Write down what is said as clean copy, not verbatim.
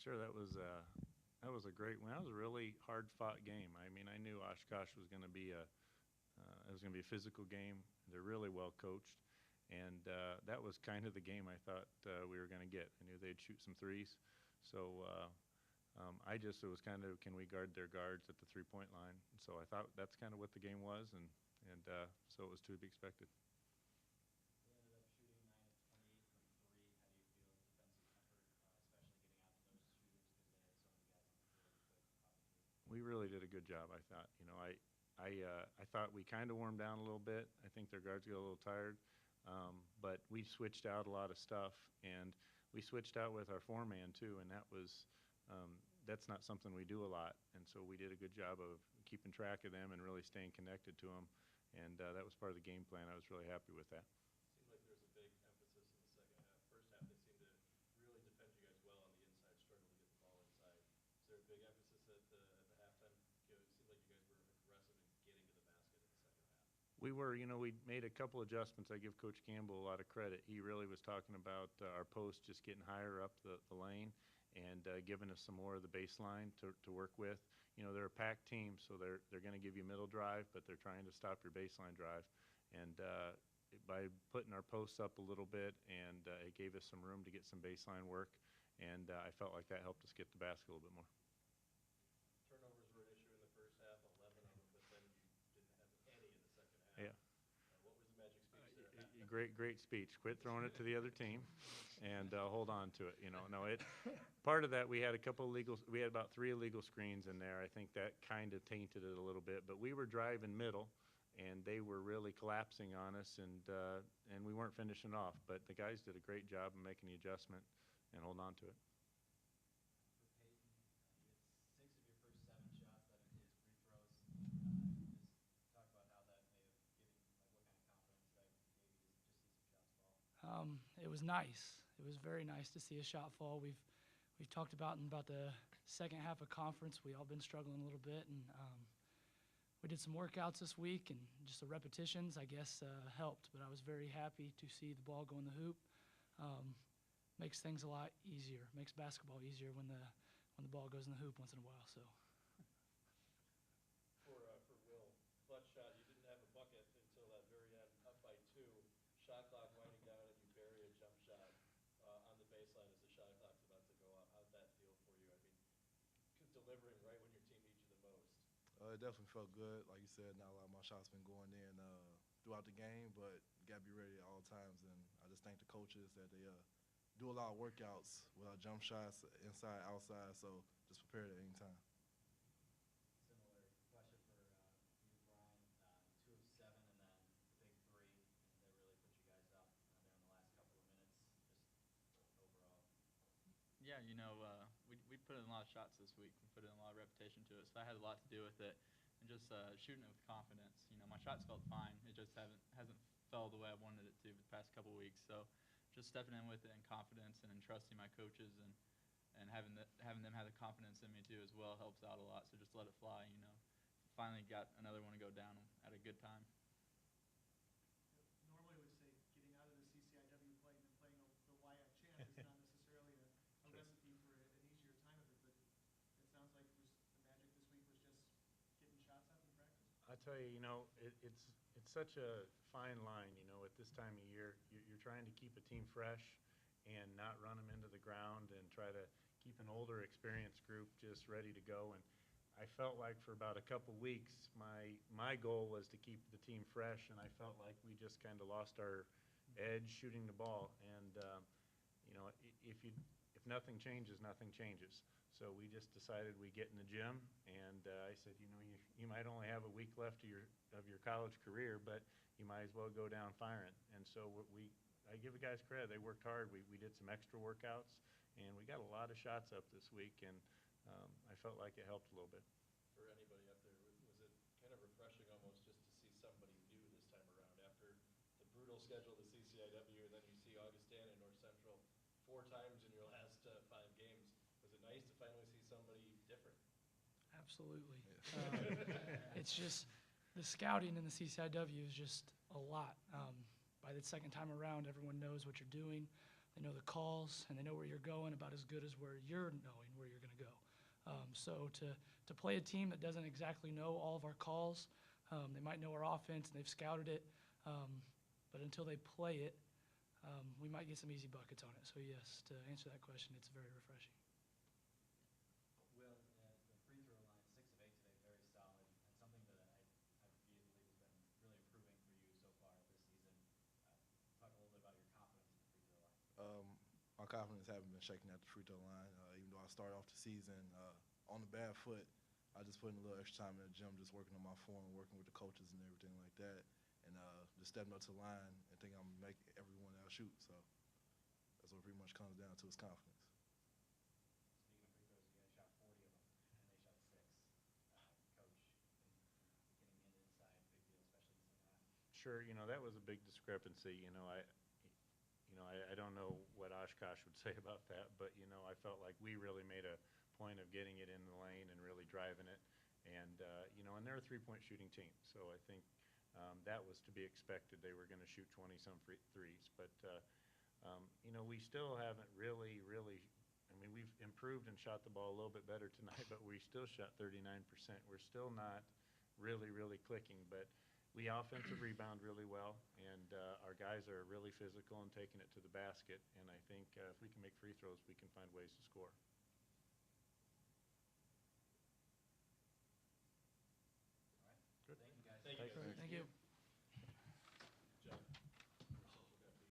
Sure, that was a great win. That was a really hard-fought game. I mean, I knew Oshkosh was going to be it was going to be a physical game. They're really well coached, and that was kind of the game I thought we were going to get. I knew they'd shoot some threes, so it was kind of, can we guard their guards at the three-point line? So I thought that's kind of what the game was, and so it was to be expected. They ended up shooting 9 of 28 from three. How do you feel defensive effort, especially getting out to those shooters because they had so many guys on the floor who could probably? We really did a good job, I thought. You know, I thought we kind of warmed down a little bit. I think their guards got a little tired, but we switched out a lot of stuff, and we switched out with our four-man too, and that's not something we do a lot. And so we did a good job of keeping track of them and really staying connected to them, and that was part of the game plan. I was really happy with that. Seemed like there was a big emphasis in the second half. First half, they seemed to really defend you guys well on the inside, struggle to get the ball inside. Is there a big emphasis at the halftime? It seemed like you guys were aggressive in getting to the basket in the second half. We were, you know, we made a couple adjustments. I give Coach Campbell a lot of credit. He really was talking about our post just getting higher up the lane and giving us some more of the baseline to work with. You know, they're a packed team, so they're going to give you middle drive, but they're trying to stop your baseline drive. And by putting our posts up a little bit, and it gave us some room to get some baseline work, and I felt like that helped us get the basket a little bit more. Turnovers were an issue in the first half, 11 of them, but then you didn't have any in the second half. Yeah. What was the magic speech there? Great speech. Quit throwing it to the other team, and hold on to it. You know, no, part of that, we had we had about 3 illegal screens in there. I think that kind of tainted it a little bit, but we were driving middle, and they were really collapsing on us, and we weren't finishing off. But the guys did a great job of making the adjustment and holding on to it. For Peyton, you had 6 of your first 7 shots. That includes free throws. Just talk about how that may have given, like, what kind of confidence that gave you to just see some shots fall. It was nice. It was very nice to see a shot fall. We've talked about in about the second half of conference. We all been struggling a little bit, and we did some workouts this week, and just the repetitions, I guess, helped. But I was very happy to see the ball go in the hoop. Makes things a lot easier. Makes basketball easier when the ball goes in the hoop once in a while. So. For Will, clutch shot. You didn't have a bucket until that very end, up by 2. Shot clock winding down, and you bury a jump shot on the baseline as the shot clock's about to go off. How'd that feel for you? I mean, delivering right when your team needs you the most. It definitely felt good. Like you said, not a lot of my shots been going in throughout the game, but you got to be ready at all times. And I just thank the coaches that they do a lot of workouts with our jump shots, inside, outside, so just prepare at any time. Similar question for you, Brian. 2 of 7, and then the big 3. And they really put you guys up there in the last couple of minutes, just overall. Yeah, you know, we put in a lot of shots this week. We put in a lot of repetition to it, so that had a lot to do with it. And just shooting it with confidence. You know, my shots felt fine. It just hasn't fell the way I wanted it to the past couple of weeks. So just stepping in with it in confidence and trusting my coaches and having them have the confidence in me too as well helps out a lot. So just let it fly, you know. Finally got another one to go down at a good time. Normally would say getting out of the CCIW play and then playing the YF chance is not necessarily a recipe for an easier time of it, but it sounds like the magic this week was just getting shots up in practice. I tell you, you know, it's such a fine line, you know, at this time of year. You're trying to keep a team fresh and not run them into the ground and try to keep an older, experienced group just ready to go. And I felt like for about a couple weeks, my goal was to keep the team fresh, and I felt like we just kind of lost our edge shooting the ball. And, you know, if nothing changes, nothing changes. So we just decided we get in the gym, and I said, you know, you might only have a week left of your college career, but you might as well go down firing. And so I give the guys credit. They worked hard. We did some extra workouts, and we got a lot of shots up this week, and I felt like it helped a little bit. For anybody up there, was it kind of refreshing almost just to see somebody new this time around after the brutal schedule of the CCIW, and then you see Augustana and North Central 4 times in your last 5 games? Was it nice to finally see somebody different? Absolutely. It's just the scouting in the CCIW is just a lot. By the second time around, everyone knows what you're doing. they know the calls, and they know where you're going about as good as where you're knowing where you're going to go. So to play a team that doesn't exactly know all of our calls, they might know our offense and they've scouted it, but until they play it, we might get some easy buckets on it. So yes, to answer that question, it's very refreshing. Will, the free throw line, 6 of 8 today, very solid, and something that I believe has been really improving for you so far this season. Talk a little bit about your confidence in the free throw line. My confidence haven't been shaken at the free throw line. Even though I started off the season on the bad foot, I just put in a little extra time in the gym, just working on my form, working with the coaches and everything like that, and just stepping up to the line and thinking I'm gonna make everyone else shoot. So that's what it pretty much comes down to is confidence. Speaking of free throws, you guys shot 40 of them, and they shot 6. Coach, getting in inside, big deal, especially in the second half. Sure, that was a big discrepancy. I don't know what Oshkosh would say about that, but, I felt like we really made a point of getting it in the lane and really driving it. And, and they're a three-point shooting team, so I think that was to be expected. They were going to shoot 20-some threes. But, we still haven't really, we've improved and shot the ball a little bit better tonight, but we still shot 39%. We're still not really clicking, but we offensive rebound really well, and our guys are really physical and taking it to the basket, and I think if we can make free throws, we can find ways to score. All right. Good. Thank you, guys. Thank you, guys. Thank you.